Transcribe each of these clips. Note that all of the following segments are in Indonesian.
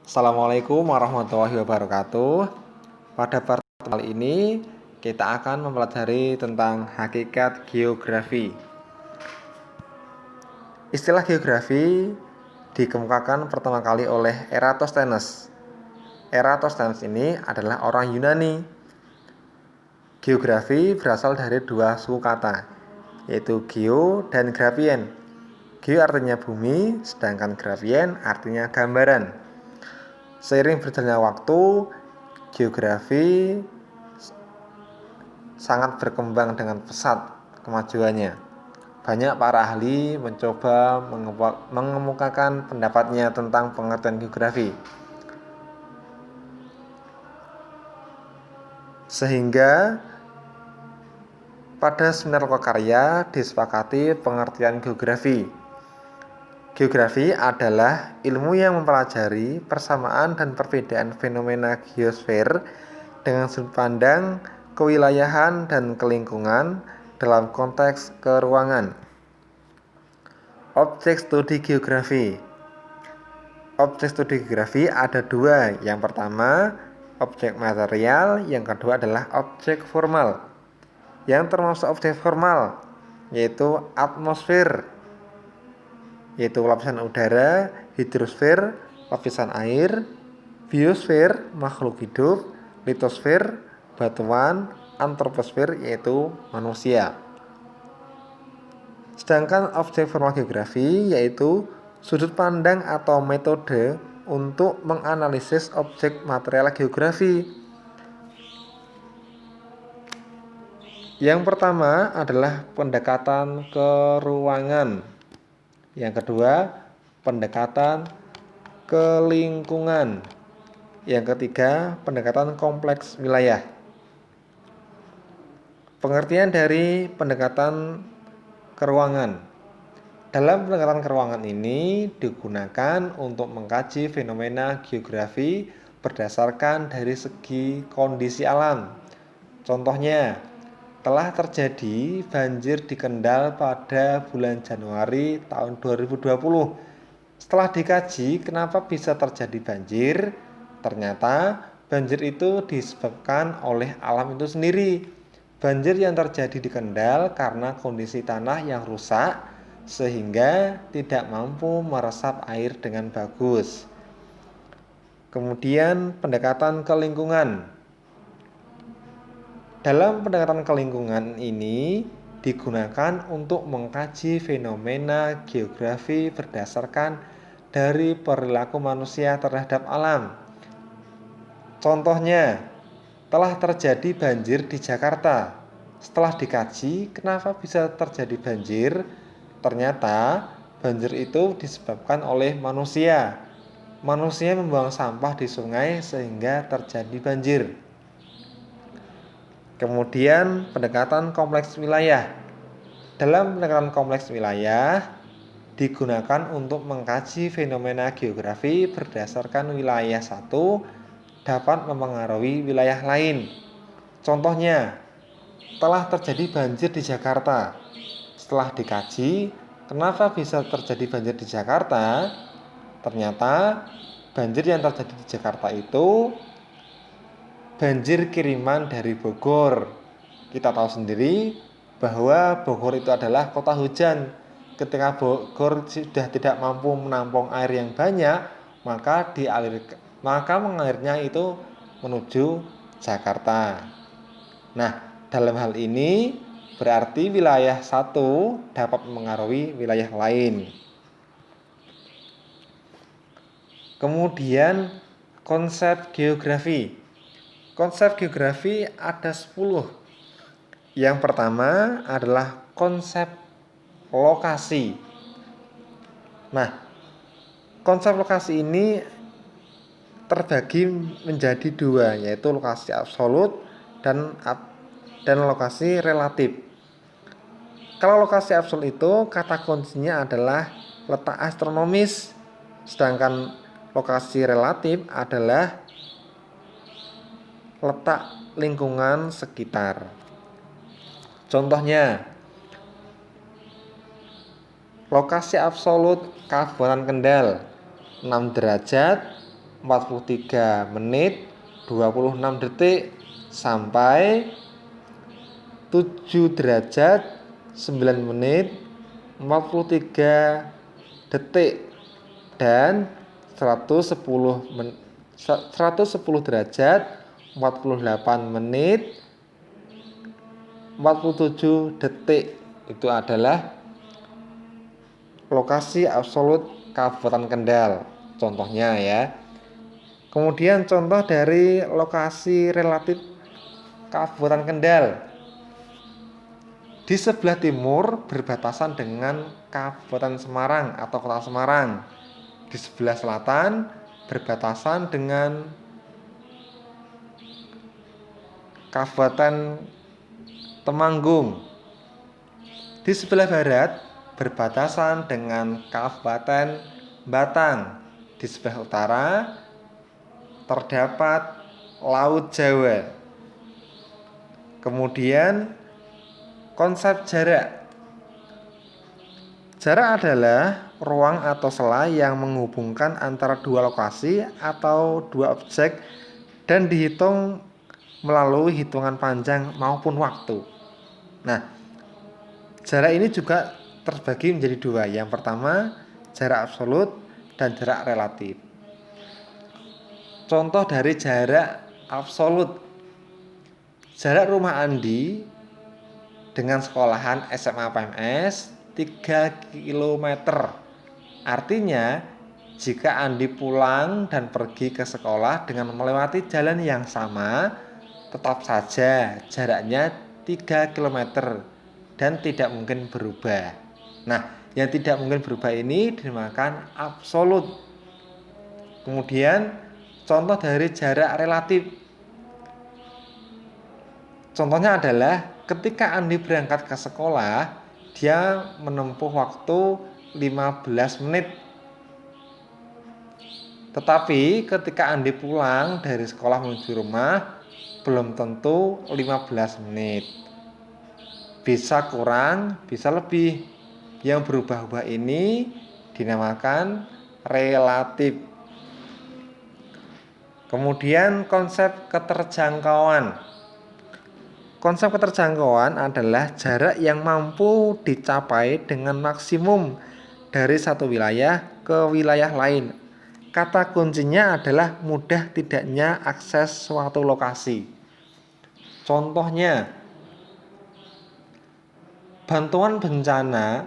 Assalamualaikum warahmatullahi wabarakatuh. Pada pertemuan kali ini kita akan mempelajari tentang hakikat geografi. Istilah geografi dikemukakan pertama kali oleh Eratosthenes. Eratosthenes ini adalah orang Yunani. Geografi berasal dari dua suku kata, yaitu geo dan graphien. Geo artinya bumi, sedangkan graphien artinya gambaran. Seiring berjalannya waktu, geografi sangat berkembang dengan pesat kemajuannya. Banyak para ahli mencoba mengemukakan pendapatnya tentang pengertian geografi. Sehingga pada seminar lokakarya disepakati pengertian geografi. Geografi adalah ilmu yang mempelajari persamaan dan perbedaan fenomena geosfer dengan sudut pandang kewilayahan dan kelingkungan dalam konteks keruangan. Objek studi geografi. Objek studi geografi ada dua. Yang pertama, objek material. Yang kedua adalah objek formal. Yang termasuk objek formal yaitu atmosfer, yaitu lapisan udara, hidrosfer, lapisan air, biosfer, makhluk hidup, litosfer, batuan, antroposfer, yaitu manusia. Sedangkan objek formal geografi yaitu sudut pandang atau metode untuk menganalisis objek material geografi. Yang pertama adalah pendekatan keruangan. Yang kedua, pendekatan ke lingkungan. Yang ketiga, pendekatan kompleks wilayah. Pengertian dari pendekatan keruangan. Dalam pendekatan keruangan ini digunakan untuk mengkaji fenomena geografi berdasarkan dari segi kondisi alam. Contohnya, telah terjadi banjir di Kendal pada bulan Januari tahun 2020. Setelah dikaji kenapa bisa terjadi banjir, ternyata banjir itu disebabkan oleh alam itu sendiri. Banjir yang terjadi di Kendal karena kondisi tanah yang rusak sehingga tidak mampu meresap air dengan bagus. Kemudian pendekatan ke lingkungan. Dalam pendekatan kelingkungan ini digunakan untuk mengkaji fenomena geografi berdasarkan dari perilaku manusia terhadap alam. Contohnya, telah terjadi banjir di Jakarta. Setelah dikaji, kenapa bisa terjadi banjir? Ternyata banjir itu disebabkan oleh manusia. Manusia membuang sampah di sungai sehingga terjadi banjir. Kemudian pendekatan kompleks wilayah. Dalam pendekatan kompleks wilayah digunakan untuk mengkaji fenomena geografi berdasarkan wilayah satu dapat mempengaruhi wilayah lain. Contohnya, telah terjadi banjir di Jakarta. Setelah dikaji, kenapa bisa terjadi banjir di Jakarta? Ternyata banjir yang terjadi di Jakarta itu banjir kiriman dari Bogor. Kita tahu sendiri bahwa Bogor itu adalah kota hujan. Ketika Bogor sudah tidak mampu menampung air yang banyak, maka mengalirnya itu menuju Jakarta. Nah, dalam hal ini berarti wilayah satu dapat mengaruhi wilayah lain. Kemudian konsep geografi. Konsep geografi ada 10. Yang pertama adalah konsep lokasi. Nah, konsep lokasi ini terbagi menjadi dua, yaitu lokasi absolut dan lokasi relatif. Kalau lokasi absolut itu kata kuncinya adalah letak astronomis, sedangkan lokasi relatif adalah letak lingkungan sekitar. Contohnya, lokasi absolut Kabupaten Kendal 6 derajat 43 menit 26 detik sampai 7 derajat 9 menit 43 detik dan 110 derajat 48 menit 47 detik. Itu adalah lokasi absolut Kabupaten Kendal contohnya ya. Kemudian contoh dari lokasi relatif Kabupaten Kendal. Di sebelah timur berbatasan dengan Kabupaten Semarang atau Kota Semarang. Di sebelah selatan berbatasan dengan Kabupaten Temanggung. Di sebelah barat berbatasan dengan Kabupaten Batang. Di sebelah utara terdapat Laut Jawa. Kemudian konsep jarak. Jarak adalah ruang atau sela yang menghubungkan antara dua lokasi atau dua objek dan dihitung melalui hitungan panjang maupun waktu. Nah, jarak ini juga terbagi menjadi dua. Yang pertama, jarak absolut dan jarak relatif. Contoh dari jarak absolut. Jarak rumah Andi dengan sekolahan SMA PMS 3 km. Artinya, jika Andi pulang dan pergi ke sekolah dengan melewati jalan yang sama, tetap saja jaraknya 3 km dan tidak mungkin berubah. Nah, yang tidak mungkin berubah ini dinamakan absolut. Kemudian, contoh dari jarak relatif. Contohnya adalah ketika Andi berangkat ke sekolah, dia menempuh waktu 15 menit. Tetapi ketika Andi pulang dari sekolah menuju rumah, belum tentu 15 menit. Bisa kurang, bisa lebih. Yang berubah-ubah ini dinamakan relatif. Kemudian konsep keterjangkauan. Konsep keterjangkauan adalah jarak yang mampu dicapai dengan maksimum dari satu wilayah ke wilayah lain. Kata kuncinya adalah mudah tidaknya akses suatu lokasi. Contohnya, bantuan bencana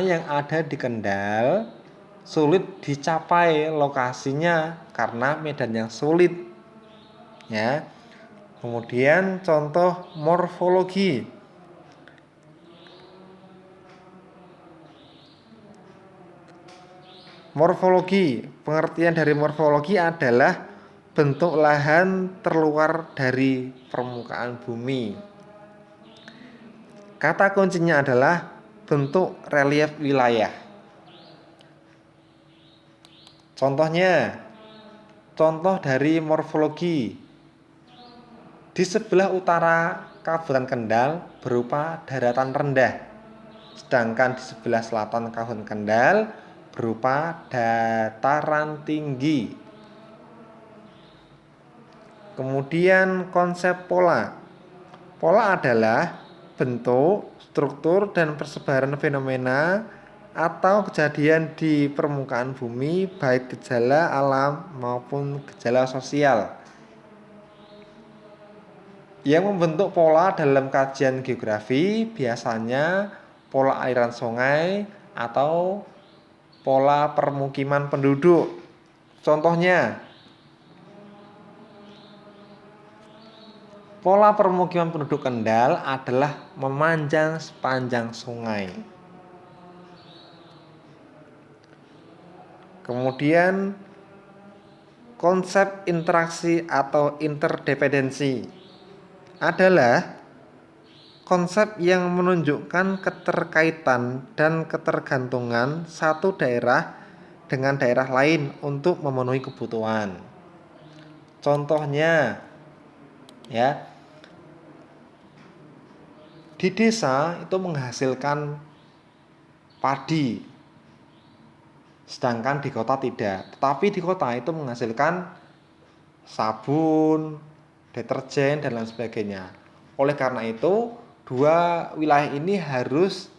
yang ada di Kendal sulit dicapai lokasinya karena medan yang sulit. Ya. Kemudian contoh morfologi. Morfologi, pengertian dari morfologi adalah bentuk lahan terluar dari permukaan bumi. Kata kuncinya adalah bentuk relief wilayah. Contoh dari morfologi. Di sebelah utara Kabupaten Kendal berupa daratan rendah, sedangkan di sebelah selatan Kabupaten Kendal berupa dataran tinggi. Kemudian konsep pola. Pola adalah bentuk, struktur, dan persebaran fenomena atau kejadian di permukaan bumi, baik gejala alam maupun gejala sosial. Yang membentuk pola dalam kajian geografi biasanya pola aliran sungai atau pola permukiman penduduk. Contohnya, pola permukiman penduduk Kendal adalah memanjang sepanjang sungai. Kemudian konsep interaksi atau interdependensi adalah konsep yang menunjukkan keterkaitan dan ketergantungan satu daerah dengan daerah lain untuk memenuhi kebutuhan. Contohnya, ya, di desa itu menghasilkan padi. sedangkan di kota tidak. Tetapi di kota itu menghasilkan sabun, deterjen, dan lain sebagainya. Oleh karena itu, dua wilayah ini harus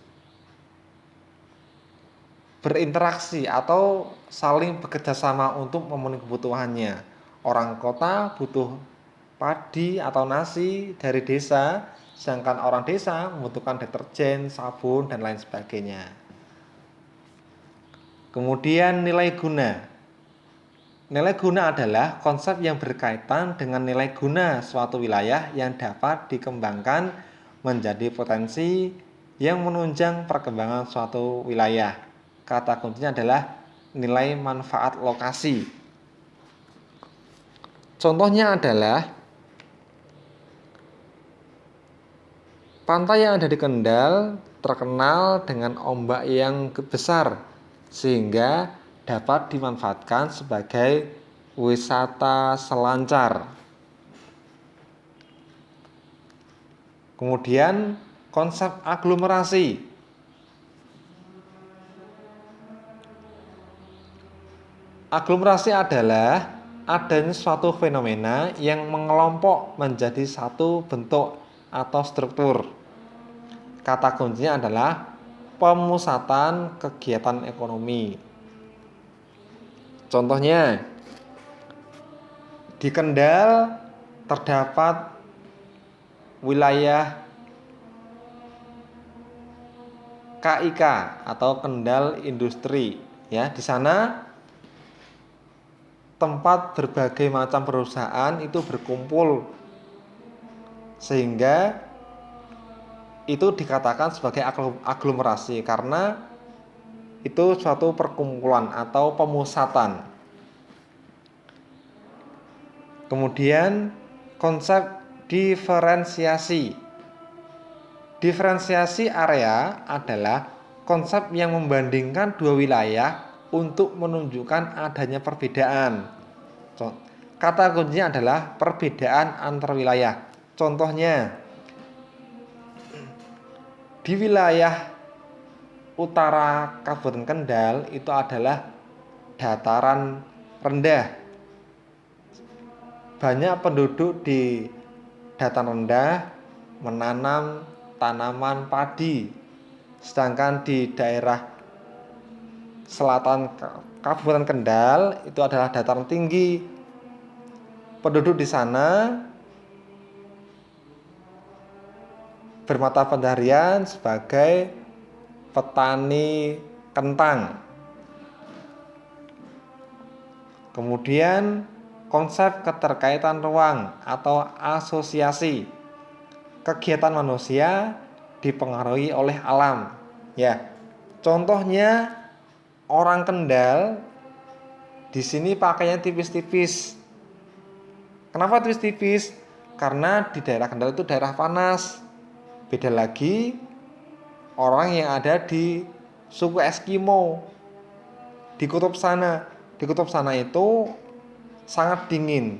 berinteraksi atau saling bekerja sama untuk memenuhi kebutuhannya. Orang kota butuh padi atau nasi dari desa, sedangkan orang desa membutuhkan deterjen, sabun, dan lain sebagainya. Kemudian nilai guna. Nilai guna adalah konsep yang berkaitan dengan nilai guna suatu wilayah yang dapat dikembangkan menjadi potensi yang menunjang perkembangan suatu wilayah. Kata kuncinya adalah nilai manfaat lokasi. Contohnya adalah pantai yang ada di Kendal terkenal dengan ombak yang besar sehingga dapat dimanfaatkan sebagai wisata selancar. Kemudian konsep aglomerasi. Aglomerasi adalah adanya suatu fenomena yang mengelompok menjadi satu bentuk atau struktur. Kata kuncinya adalah pemusatan kegiatan ekonomi. Contohnya, di Kendal terdapat wilayah KIK atau Kendal Industri. Ya, di sana tempat berbagai macam perusahaan itu berkumpul sehingga itu dikatakan sebagai aglomerasi karena itu suatu perkumpulan atau pemusatan. Kemudian konsep diferensiasi. Diferensiasi area adalah konsep yang membandingkan dua wilayah untuk menunjukkan adanya perbedaan. Kata kuncinya adalah perbedaan antar wilayah. Contohnya, di wilayah utara Kabupaten Kendal itu adalah dataran rendah. Banyak penduduk di dataran rendah menanam tanaman padi. Sedangkan di daerah selatan Kabupaten Kendal itu adalah dataran tinggi. Penduduk di sana bermata pencaharian sebagai petani kentang. Kemudian konsep keterkaitan ruang atau asosiasi. Kegiatan manusia dipengaruhi oleh alam. Ya, contohnya orang Kendal di sini pakainya tipis-tipis. Kenapa tipis-tipis? Karena di daerah Kendal itu daerah panas. Beda lagi orang yang ada di suku Eskimo di kutub sana. Di kutub sana itu sangat dingin.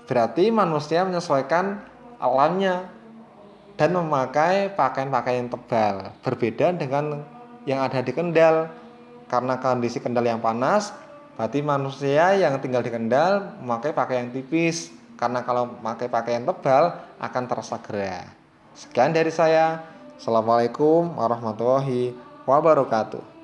Berarti manusia menyesuaikan alamnya dan memakai pakaian-pakaian tebal. Berbeda dengan yang ada di Kendal. Karena kondisi Kendal yang panas, berarti manusia yang tinggal di Kendal memakai pakaian tipis. Karena kalau memakai pakaian tebal akan terasa gerah. Sekian dari saya. Assalamualaikum warahmatullahi wabarakatuh.